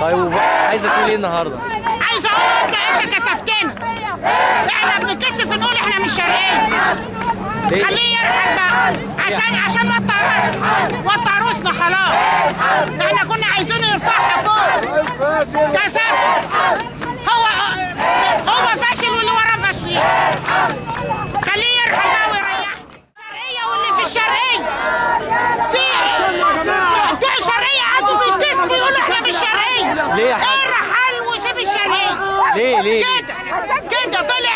طيب عايزه تقول ايه النهارده؟ عايزه اقول انت كسفتنا. احنا بنتكسف نقول احنا مش شرقيين. خليه يرحل بقى عشان وطى عروسنا خلاص. احنا كنا عايزينه يرفعها فوق. كسف هو فاشل واللي وراه فاشلين. خليه يرحل بقى ويريحنا. الشرقيه واللي في الشرقيه بتوع الشرقيه قعدوا بيتكسفوا يقولوا احنا مش شرقيه. ليه يا حاج؟ ارحل وسيب الشرقيه. ليه كده طلع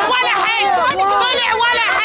ولا حاجه. طلع ولا حاجه.